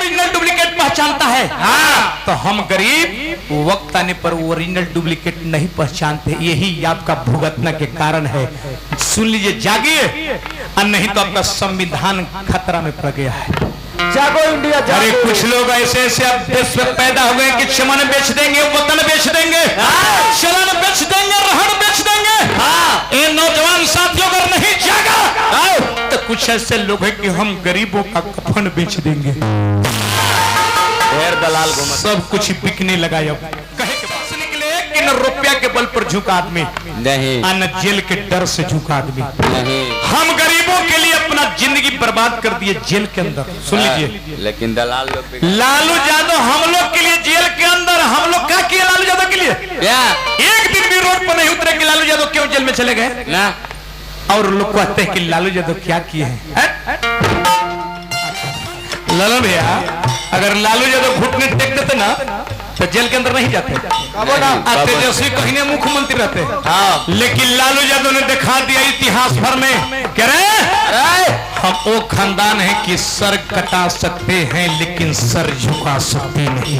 Original duplicate पहचानता है। हाँ। तो हम गरीब वक्त आने पर ओरिजिनल डुप्लीकेट नहीं पहचानते, यही आपका भुगतना के कारण है। सुन लीजिए, जागिए और नहीं तो आपका संविधान खतरा में पड़ गया है। जागो इंडिया जागो। अरे कुछ लोग ऐसे ऐसे अब देश में पैदा हो गए कि चमन बेच देंगे, वतन बेच देंगे, चलन बेच देंगे, रहन बेच देंगे। ये नौजवान साथियों अगर नहीं जागा तो कुछ ऐसे लोग हैं कि हम गरीबों का कफन बेच देंगे। दलाल सब कुछ बिकने लगा। अब कहे के पास निकले कि न रुपया के बल पर झुका आदमी नहीं, न जेल के डर से झुका आदमी नहीं। हम गरीबों के लिए अपना जिंदगी बर्बाद कर दिए जेल के अंदर। सुन लीजिए, लेकिन दलाल लोग लालू यादव हम लोग के लिए जेल के अंदर, हम लोग क्या किए लालू यादव के लिए? क्या एक दिन भी रोड पर नहीं उतरे कि लालू यादव क्यों जेल में चले गए ना? और लोग कहते हैं कि लालू यादव क्या किए हैं? लालू भैया, अगर लालू यादव घुटने टेक देते ना तो जेल के अंदर नहीं जाते, तेजस्वी कहीं मुख्यमंत्री रहते। हाँ। लेकिन लालू यादव ने दिखा दिया इतिहास भर में, कह रहे हम वो खानदान है कि सर कटा सकते हैं लेकिन सर झुका सकते नहीं।